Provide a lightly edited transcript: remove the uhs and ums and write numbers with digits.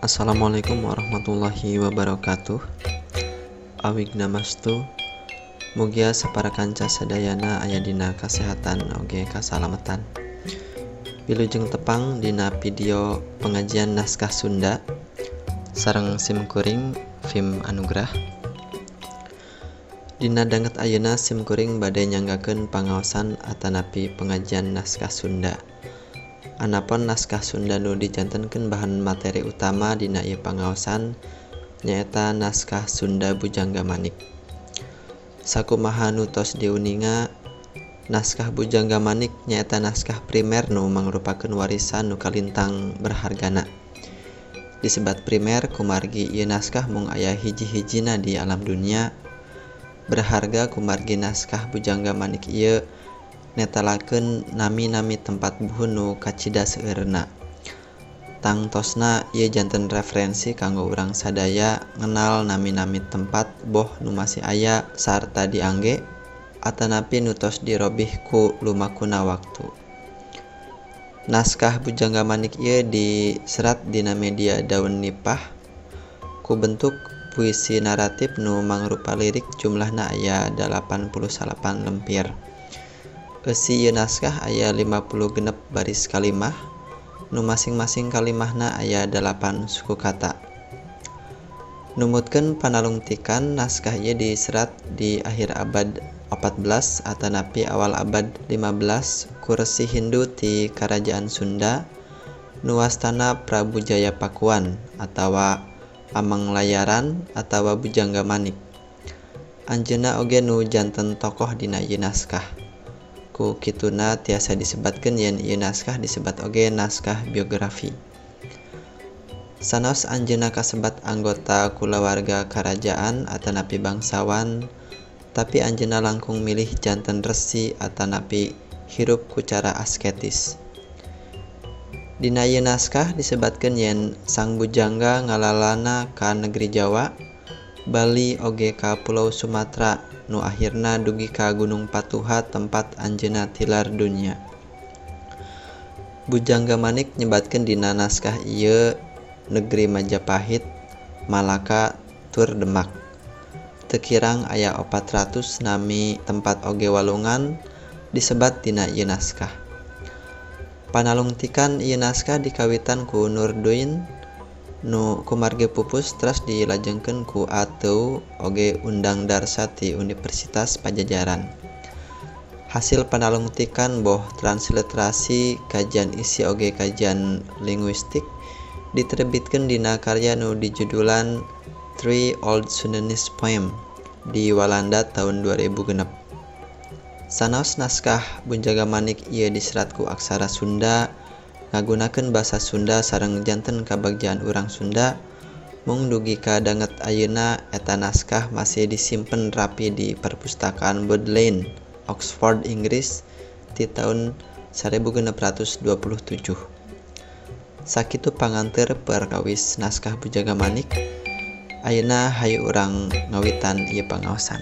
Assalamualaikum warahmatullahi wabarakatuh. Awig-namastu. Mugia saparakanca sadayana aya dina kasehatan oge kasalamatan. Wilujeng tepang dina video pengajian naskah Sunda sareng simkuring Film Anugrah. Dina danget ayeuna simkuring bade nyanggakeun pangaosan atanapi pengajian naskah Sunda. Anapun naskah Sunda nu dijantenkeun bahan materi utama dina ieu pangaosan nyaeta naskah Sunda Bujangga Manik. Sakumaha nu tos diuninga, naskah Bujangga Manik nyaeta naskah primer nu mangrupakeun warisan nu kalintang berhargana. Disebat primer kumargi ieu naskah mung aya hiji-hijina di alam dunia. Berharga kumargi naskah Bujangga Manik ieu netelakeun nami-nami tempat buhun nu kacida seueurna. Tangtosna ieu janten referensi kanggo urang sadaya ngenal nami-nami tempat boh nu masih aya sarta diangge atanapi nu tos dirobih ku lumakuna waktu. Naskah Bujangga Manik ieu diserat dina media daun nipah ku bentuk puisi naratif nu mangrupa lirik jumlahna aya 88 lempir. Eusi ieu naskah aya 50 genep baris kalimah nu masing-masing kalimahna aya 8 suku kata. Numutkeun panalungtikan naskah ieu diserat di akhir abad 14 atanapi awal abad 15 ku Resi Hindu ti Karajaan Sunda nu wastana Prabu Jayapakuan atawa Amanglayaran atawa Bujangga Manik. Anjeunna oge nu janten tokoh dina ieu naskah. Ku kituna tiasa disebatkeun yen ieu naskah disebat oge naskah biografi. Sanos anjeunna kasebat anggota kulawarga karajaan atanapi bangsawan, tapi anjeunna langkung milih janten resi atanapi hirup ku cara asketis. Dina ieu naskah disebatkeun yen Sang Bujangga ngalalana ka negeri Jawa, Bali oge ka Pulau Sumatera nu akhirna dugi ka Gunung Patuha tempat anjeunna tilar dunya. Bujangga Manik nyebatkeun dina naskah ieu negeri Majapahit, Malaka, tur Demak. Teu kirang aya 400 nami tempat oge walungan disebat dina ieu naskah. Panalungtikan ieu naskah dikawitan ku Nurduin nu kumargi pupus teras dilajengkeun ku Ateu oge undang darsa ti Universitas Pajajaran. Hasil panalungtikan boh transliterasi kajian isi oge kajian linguistik diterbitkeun dina karya nu dijudulan Three Old Sundanese Poem di Walanda tahun 2000 genep. Sanos naskah Bujangga Manik ieu diserat ku aksara Sunda ngagunakeun basa Sunda sareng janten kabagjaan urang Sunda, mung dugi ka danget ayeuna eta naskah masih disimpen rapi di perpustakaan Bodleian, Oxford, Inggris ti tahun 1627. Sakitu panganteur perkawis naskah Bujangga Manik. Ayeuna hayu urang ngawitan ieu pangaosan.